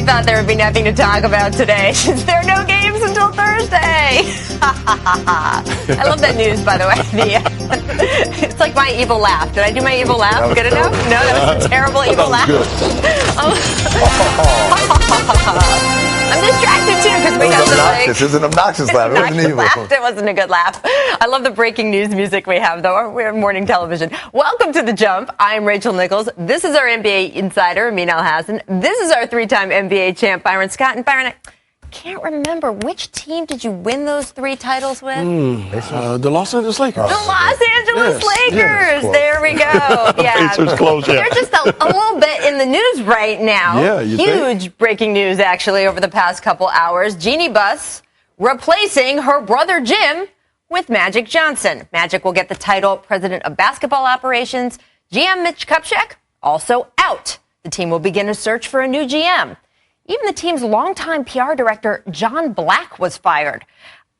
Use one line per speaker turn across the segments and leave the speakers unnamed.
really thought there would be nothing to talk about today since there are no games until Thursday. I love that news, by the way. It's like my evil laugh. Did I do my evil laugh good enough? No, that was a terrible evil laugh. I'm distracted too because we have the
It was an obnoxious laugh. It wasn't evil.
It wasn't a good laugh. I love the breaking news music we have, though. We're morning television. Welcome to The Jump. I'm Rachel Nichols. This is our NBA insider, Amin Al-Hassan. This is our three-time NBA champ, Byron Scott. And Byron, I can't remember, which team did you win those 3 titles with?
The Los Angeles Lakers.
The Los Angeles Lakers.
Yes,
there we go. Yeah.
Pacers close, yeah.
They're just a little bit in the news right now.
Yeah, you think?
Huge breaking news, actually, over the past couple hours. Jeannie Buss replacing her brother Jim with Magic Johnson. Magic will get the title President of Basketball Operations. GM Mitch Kupchak also out. The team will begin a search for a new GM. Even the team's longtime PR director, John Black, was fired.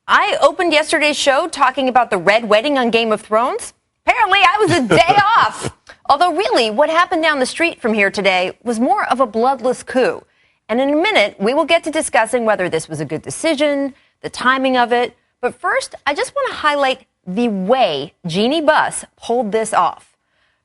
I opened yesterday's show talking about the Red Wedding on Game of Thrones. Apparently, I was a day off. Although, really, what happened down the street from here today was more of a bloodless coup. And in a minute, we will get to discussing whether this was a good decision, the timing of it. But first, I just want to highlight the way Jeannie Buss pulled this off.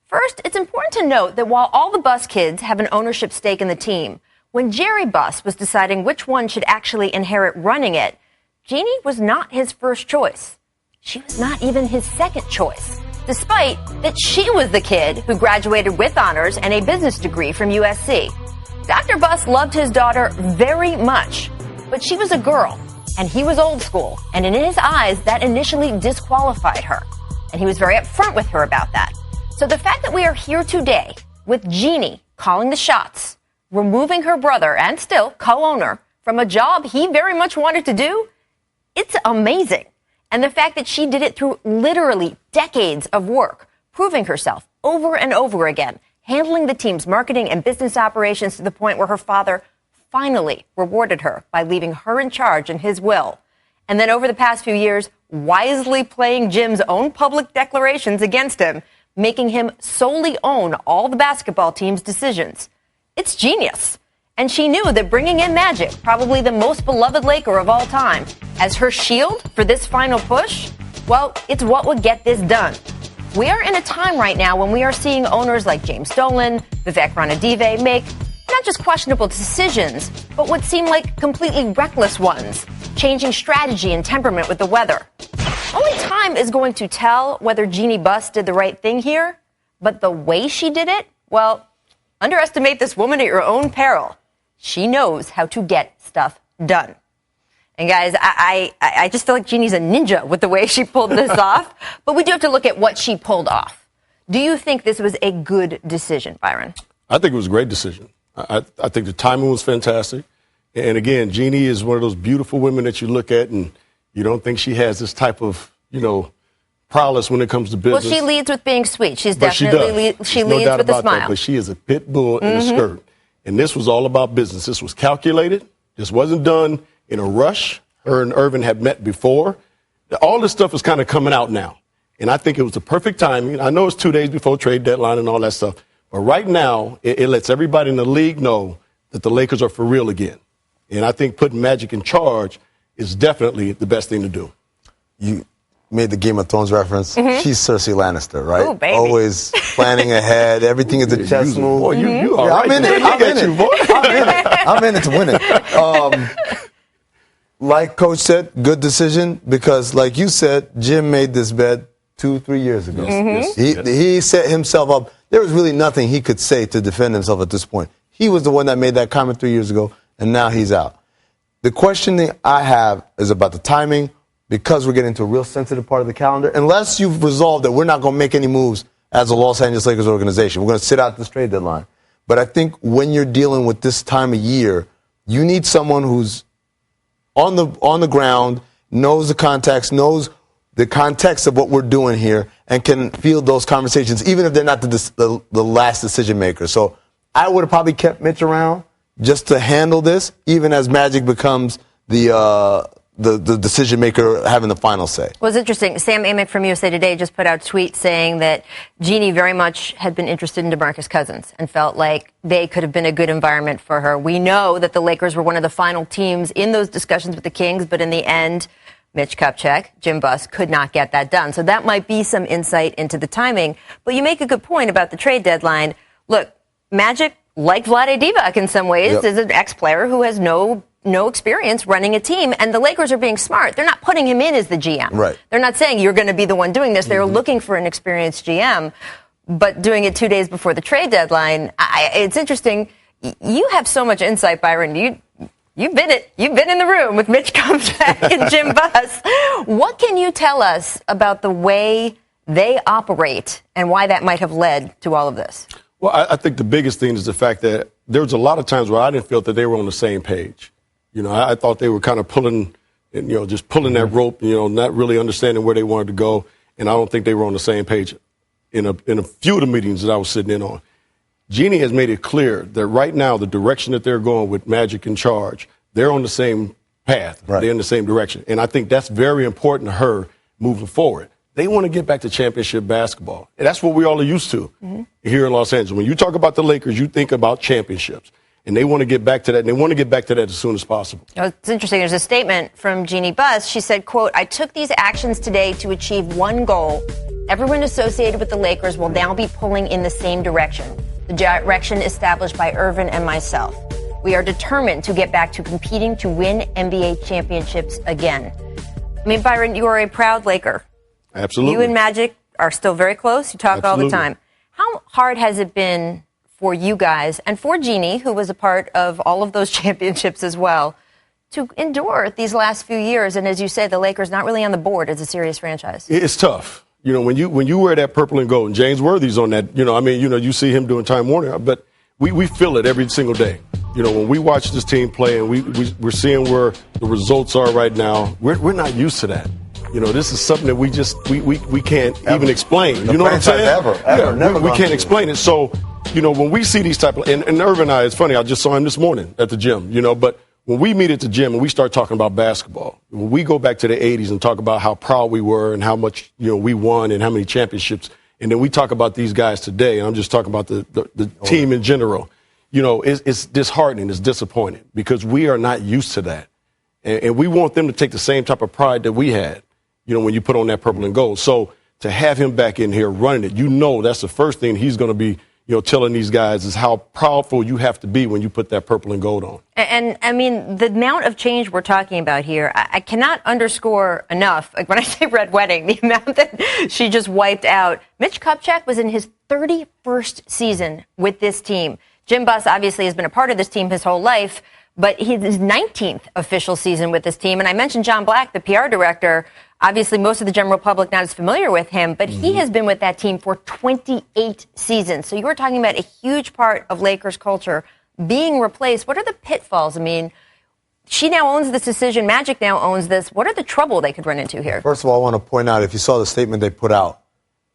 First, it's important to note that while all the Buss kids have an ownership stake in the team, when Jerry Buss was deciding which one should actually inherit running it, Jeannie was not his first choice. She was not even his second choice, despite that she was the kid who graduated with honors and a business degree from USC. Dr. Buss loved his daughter very much, but she was a girl, and he was old school, and in his eyes, that initially disqualified her. And he was very upfront with her about that. So the fact that we are here today with Jeannie calling the shots, removing her brother and still co-owner from a job he very much wanted to do, it's amazing. And the fact that she did it through literally decades of work, proving herself over and over again, handling the team's marketing and business operations to the point where her father finally rewarded her by leaving her in charge in his will. And then over the past few years, wisely playing Jim's own public declarations against him, making him solely own all the basketball team's decisions. It's genius. And she knew that bringing in Magic, probably the most beloved Laker of all time, as her shield for this final push, well, it's what would get this done. We are in a time right now when we are seeing owners like James Dolan, Vivek Ranadive make not just questionable decisions, but what seem like completely reckless ones, changing strategy and temperament with the weather. Only time is going to tell whether Jeannie Buss did the right thing here, but the way she did it, well, underestimate this woman at your own peril. She knows how to get stuff done. And guys, I just feel like Jeannie's a ninja with the way she pulled this off. But we do have to look at what she pulled off. Do you think this was a good decision, Byron?
I think it was a great decision. I think the timing was fantastic. And again, Jeannie is one of those beautiful women that you look at and you don't think she has this type of, prowess when it comes to business.
Well, she leads with being sweet. She's definitely, she leads with a smile.
That, but she is a pit bull in a skirt. And this was all about business. This was calculated. This wasn't done in a rush. Her and Irvin had met before. All this stuff is kind of coming out now. And I think it was the perfect timing. I know it's 2 days before trade deadline and all that stuff. But right now, it lets everybody in the league know that the Lakers are for real again. And I think putting Magic in charge is definitely the best thing to do.
You made the Game of Thrones reference. She's Cersei Lannister, right?
Ooh, baby.
Always planning ahead. Everything is a chess move.
Boy, you are
I'm in it. I'm in it to win it. Like Coach said, good decision because, like you said, Jim made this bet 2-3 years ago. He set himself up. There was really nothing he could say to defend himself at this point. He was the one that made that comment 3 years ago, and now he's out. The question that I have is about the timing. Because we're getting into a real sensitive part of the calendar, unless you've resolved that we're not going to make any moves as a Los Angeles Lakers organization. We're going to sit out this trade deadline. But I think when you're dealing with this time of year, you need someone who's on the ground, knows the context, knows the context of what we're doing here, and can field those conversations, even if they're not the last decision maker. So I would have probably kept Mitch around just to handle this, even as Magic becomes the the decision maker having the final say.
Well, it's interesting. Sam Amick from USA Today just put out a tweet saying that Jeannie very much had been interested in DeMarcus Cousins and felt like they could have been a good environment for her. We know that the Lakers were one of the final teams in those discussions with the Kings, but in the end, Mitch Kupchak, Jim Buss could not get that done. So that might be some insight into the timing. But you make a good point about the trade deadline. Look, Magic, like Vlade Divac in some ways, is an ex-player who has no experience running a team, and the Lakers are being smart. They're not putting him in as the GM.
Right.
They're not saying you're going to be the one doing this. They're looking for an experienced GM, but doing it 2 days before the trade deadline. It's interesting. You have so much insight, Byron. You've been in the room with Mitch Kupchak and Jim Buss. What can you tell us about the way they operate and why that might have led to all of this?
Well, I think the biggest thing is the fact that there's a lot of times where I didn't feel that they were on the same page. You know, I thought they were kind of pulling that rope, not really understanding where they wanted to go. And I don't think they were on the same page in a few of the meetings that I was sitting in on. Jeannie has made it clear that right now the direction that they're going with Magic in charge, they're on the same path. Right. They're in the same direction. And I think that's very important to her moving forward. They want to get back to championship basketball. And that's what we all are used to here in Los Angeles. When you talk about the Lakers, you think about championships. And they want to get back to that, and they want to get back to that as soon as possible.
It's interesting. There's a statement from Jeannie Buss. She said, quote, "I took these actions today to achieve one goal. Everyone associated with the Lakers will now be pulling in the same direction, the direction established by Irvin and myself. We are determined to get back to competing to win NBA championships again." I mean, Byron, you are a proud Laker.
Absolutely.
You and Magic are still very close. You talk all the time. How hard has it been for you guys and for Jeannie, who was a part of all of those championships as well, to endure these last few years? And as you say, the Lakers not really on the board as a serious franchise.
It's tough. You know, when you wear that purple and gold, and James Worthy's on that, you see him doing Time Warner, but we feel it every single day. You know, when we watch this team play and we're seeing where the results are right now, we're not used to that. You know, this is something that we can't even explain. You know what I'm saying?
Ever.
We can't explain it. So, when we see these type of, and Irvin and I, it's funny, I just saw him this morning at the gym, but when we meet at the gym and we start talking about basketball, when we go back to the 80s and talk about how proud we were and how much, we won and how many championships, and then we talk about these guys today, and I'm just talking about the team in general, it's disheartening, it's disappointing because we are not used to that. And we want them to take the same type of pride that we had, when you put on that purple and gold. So to have him back in here running it, that's the first thing he's going to be, telling these guys is how proudful you have to be when you put that purple and gold on.
And I mean, the amount of change we're talking about here, I cannot underscore enough. Like when I say Red Wedding, the amount that she just wiped out. Mitch Kupchak was in his 31st season with this team. Jim Buss obviously has been a part of this team his whole life, but his 19th official season with this team. And I mentioned John Black, the PR director. Obviously, most of the general public not as familiar with him, but he has been with that team for 28 seasons. So you were talking about a huge part of Lakers culture being replaced. What are the pitfalls? I mean, she now owns this decision. Magic now owns this. What are the trouble they could run into here?
First of all, I want to point out, if you saw the statement they put out,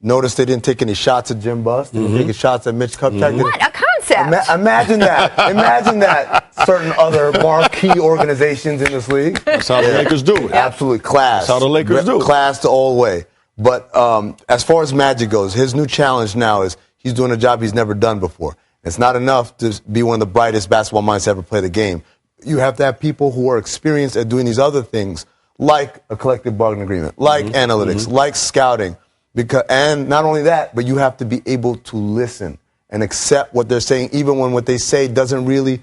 notice they didn't take any shots at Jim Buss. They didn't take any shots at Mitch Kupchak.
What a concept.
Imagine that. Imagine that. Certain other marquee organizations in this league.
That's how the Lakers do it.
Absolutely. Class.
That's how the Lakers do it.
Class the all way. But as far as Magic goes, his new challenge now is he's doing a job he's never done before. It's not enough to be one of the brightest basketball minds to ever play the game. You have to have people who are experienced at doing these other things, like a collective bargaining agreement, like analytics, like scouting. And not only that, but you have to be able to listen and accept what they're saying, even when what they say doesn't really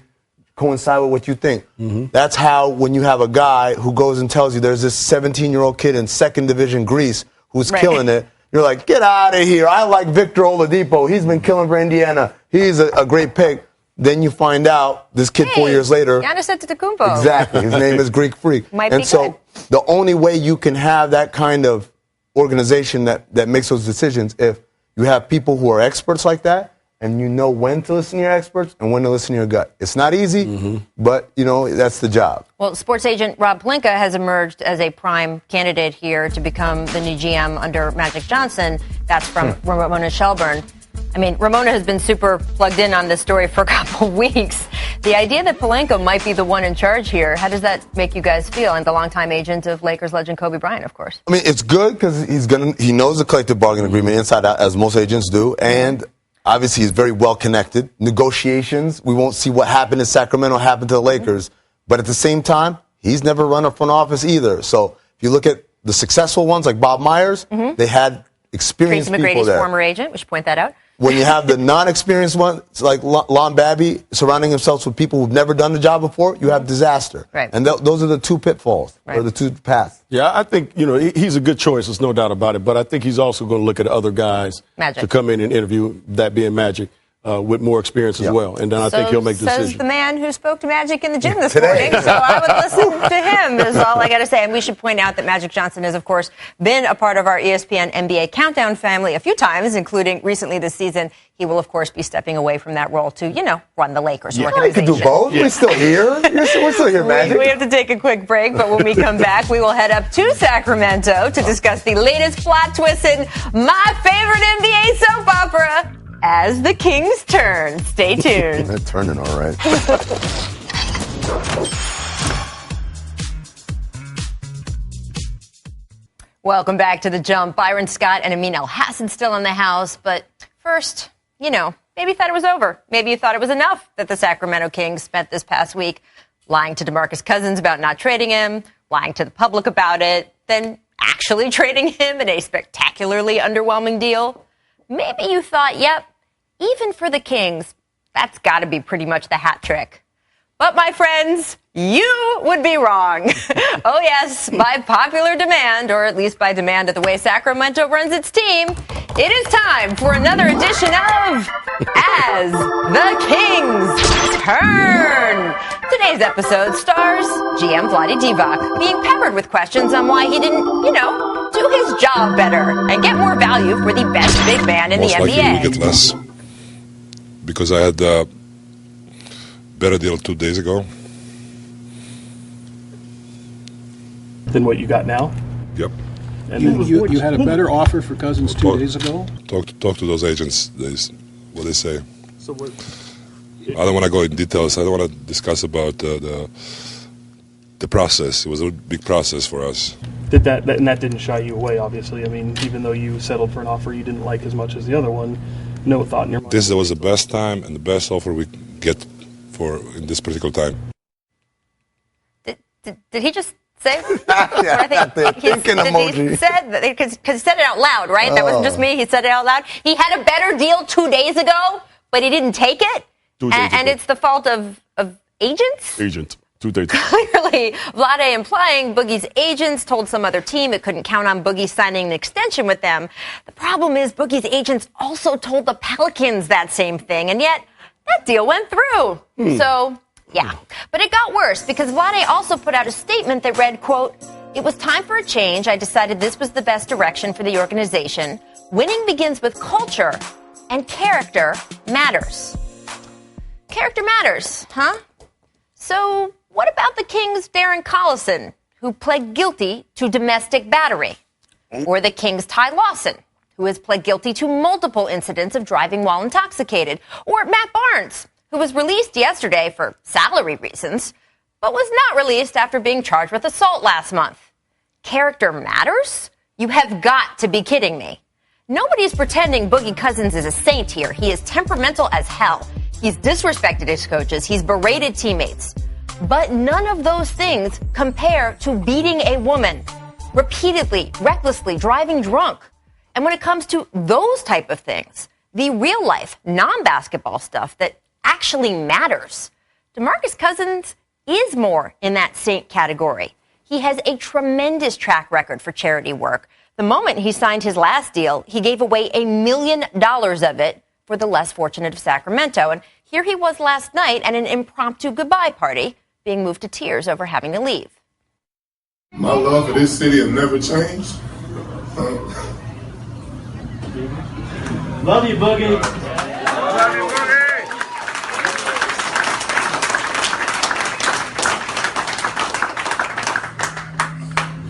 coincide with what you think. That's how when you have a guy who goes and tells you there's this 17-year-old kid in second division Greece who's killing it, you're like, get out of here. I like Victor Oladipo. He's been killing for Indiana. He's a great pick. Then you find out this kid 4 years later.
Giannis Antetokounmpo.
Exactly. His name is Greek Freak. And so the only way you can have that kind of organization that makes those decisions, if you have people who are experts like that, and you know when to listen to your experts and when to listen to your gut. It's not easy, but, that's the job.
Well, sports agent Rob Pelinka has emerged as a prime candidate here to become the new GM under Magic Johnson. That's from Ramona Shelburne. I mean, Ramona has been super plugged in on this story for a couple weeks. The idea that Pelinka might be the one in charge here, how does that make you guys feel? And the longtime agent of Lakers legend Kobe Bryant, of course.
I mean, it's good because he knows the collective bargaining agreement inside out, as most agents do, and obviously he's very well connected. Negotiations, we won't see what happened in Sacramento happen to the Lakers, but at the same time, he's never run a front office either. So if you look at the successful ones like Bob Myers, they had experienced
Tracy
people
McGrady's
there.
former agent, we should point that out.
When you have the non-experienced ones, like Lon Babby, surrounding himself with people who've never done the job before, you have disaster.
Right.
And those are the two pitfalls, or the two paths.
Yeah, I think, he's a good choice. There's no doubt about it. But I think he's also going to look at other guys
Magic.
to come in and interview, that being Magic, with more experience as well. And then I think he'll make decisions.
Says the man who spoke to Magic in the gym this
Today.
morning. So I would listen to him, is all I got to say. And we should point out that Magic Johnson has, of course, been a part of our ESPN NBA Countdown family a few times, including recently this season. He will, of course, be stepping away from that role to, run the Lakers
We
organization.
can do both. We're still here. We're still here, Magic.
We have to take a quick break, but when we come back, we will head up to Sacramento to discuss the latest plot twist in my favorite NBA soap opera, As the Kings Turn. Stay tuned.
They're turning all right.
Welcome back to The Jump. Byron Scott and Amin El-Hassan still in the house, but first, maybe you thought it was over. Maybe you thought it was enough that the Sacramento Kings spent this past week lying to DeMarcus Cousins about not trading him, lying to the public about it, then actually trading him in a spectacularly underwhelming deal. Maybe you thought, yep, even for the Kings, that's got to be pretty much the hat trick. But, my friends, you would be wrong. Oh, yes, by popular demand, or at least by demand of the way Sacramento runs its team, it is time for another edition of As the Kings Turn. Today's episode stars GM Vlade Divac being peppered with questions on why he didn't, do his job better and get more value for the best big man in the
Most likely
NBA.
we get less because I had a better deal 2 days ago.
Than what you got now?
Yep.
And then
You had a better offer for Cousins 2 days ago?
Talk to those agents. What they say.
So what?
I don't want to go in details. I don't want to discuss about the process. It was a big process for us.
Did that and that didn't shy you away, obviously. I mean, even though you settled for an offer you didn't like as much as the other one, no thought in your mind.
This was the best time and the best offer we get for in this particular time.
Did he just say?
Yeah, the thinking emoji.
He said, because he said it out loud, right? That wasn't just me. He said it out loud. He had a better deal 2 days ago, but he didn't take it.
2 days
And
ago.
it's the fault of agents?
Agent. 2 days ago.
Clearly, Vlade implying Boogie's agents told some other team it couldn't count on Boogie signing an extension with them. The problem is Boogie's agents also told the Pelicans that same thing, and yet that deal went through. So, yeah. But it got worse because Vlade also put out a statement that read, quote, "It was time for a change. I decided this was the best direction for the organization. Winning begins with culture, and character matters." Character matters, huh? So, what about the Kings' Darren Collison, who pled guilty to domestic battery? Or the Kings' Ty Lawson, who has pled guilty to multiple incidents of driving while intoxicated? Or Matt Barnes, who was released yesterday for salary reasons, but was not released after being charged with assault last month? Character matters? You have got to be kidding me. Nobody's pretending Boogie Cousins is a saint here. He is temperamental as hell. He's disrespected his coaches. He's berated teammates. But none of those things compare to beating a woman repeatedly, recklessly, driving drunk. And when it comes to those type of things, the real life, non-basketball stuff that actually matters, DeMarcus Cousins is more in that saint category. He has a tremendous track record for charity work. The moment he signed his last deal, he gave away $1 million of it for the less fortunate of Sacramento. And here he was last night at an impromptu goodbye party, being moved to tears over having to leave.
My love for this city has never changed.
Love you, Boogie.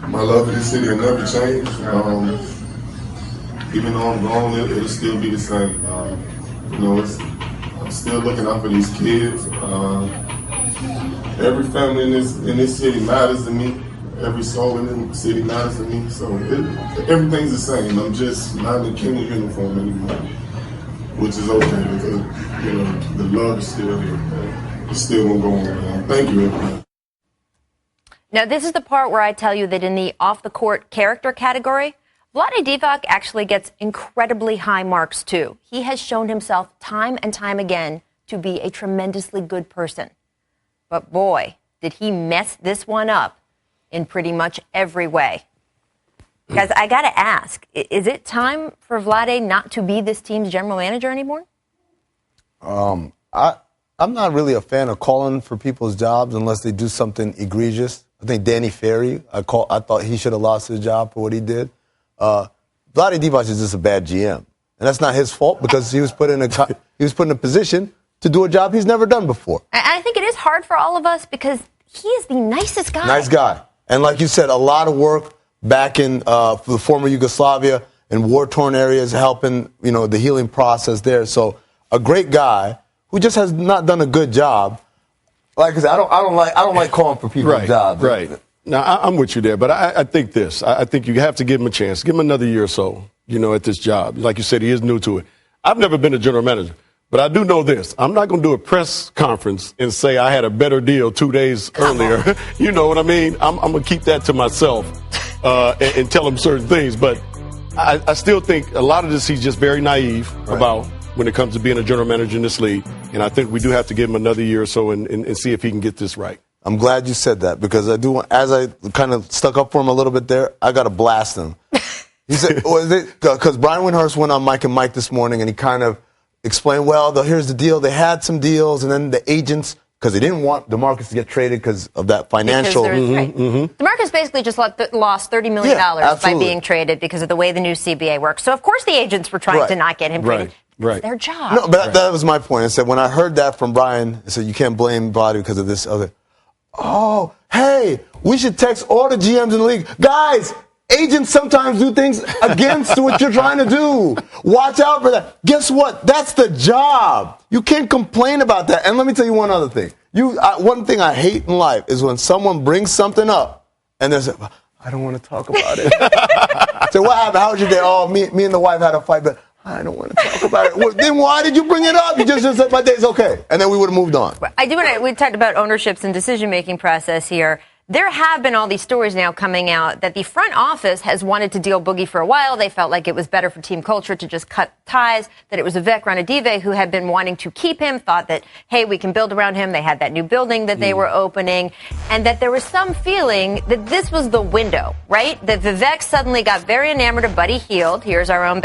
My love for this city has never changed. Even though I'm gone, it'll still be the same. still looking out for these kids. Every family in this city matters to me. Every soul in the city matters to me. So everything's the same. I'm just not in the Kingdom uniform anymore, which is okay because the love is still here. It's still gonna go on. Man. Thank you, everybody.
Now, this is the part where I tell you that in the off-the-court character category, Vlade Divac actually gets incredibly high marks, too. He has shown himself time and time again to be a tremendously good person. But boy, did he mess this one up in pretty much every way. Guys, I got to ask, is it time for Vlade not to be this team's general manager anymore?
I'm not really a fan of calling for people's jobs unless they do something egregious. I think Danny Ferry, I thought he should have lost his job for what he did. Vlade Divac is just a bad GM. And that's not his fault because he was put in a position to do a job he's never done before.
I think it is hard for all of us because he is the nicest guy.
Nice guy. And like you said, a lot of work back in the former Yugoslavia and war-torn areas helping, the healing process there. So a great guy who just has not done a good job. Like I said, I don't like calling for people's jobs.
Right. Now, I'm with you there, but I think this. I think you have to give him a chance. Give him another year or so, at this job. Like you said, he is new to it. I've never been a general manager, but I do know this. I'm not going to do a press conference and say I had a better deal 2 days earlier. You know what I mean? I'm going to keep that to myself and tell him certain things. But I still think a lot of this he's just very naive about when it comes to being a general manager in this league. And I think we do have to give him another year or so and see if he can get this right.
I'm glad you said that because I do. As I kind of stuck up for him a little bit there, I got to blast him. He said, because Brian Windhorst went on Mike and Mike this morning and he kind of explained, here's the deal. They had some deals and then the agents, because they didn't want DeMarcus to get traded because of that financial.
DeMarcus basically just lost $30 million by being traded because of the way the new CBA works. So, of course, the agents were trying to not get him traded. It's their job.
No, but that was my point. I said, when I heard that from Brian, I said, you can't blame Vlade because of this other. Oh, hey, we should text all the GMs in the league. Guys, agents sometimes do things against what you're trying to do. Watch out for that. Guess what? That's the job. You can't complain about that. And let me tell you one other thing. One thing I hate in life is when someone brings something up and there's I don't want to talk about it. So what happened? How was your day? Oh, me and the wife had a fight, but I don't want to talk about it. Well, then why did you bring it up? You just said my day's okay. And then we would have moved on.
We talked about ownerships and decision-making process here. There have been all these stories now coming out that the front office has wanted to deal Boogie for a while. They felt like it was better for team culture to just cut ties, that it was Vivek Ranadive who had been wanting to keep him, thought that, hey, we can build around him. They had that new building that they were opening, and that there was some feeling that this was the window, right? That Vivek suddenly got very enamored of Buddy Hield. Here's our own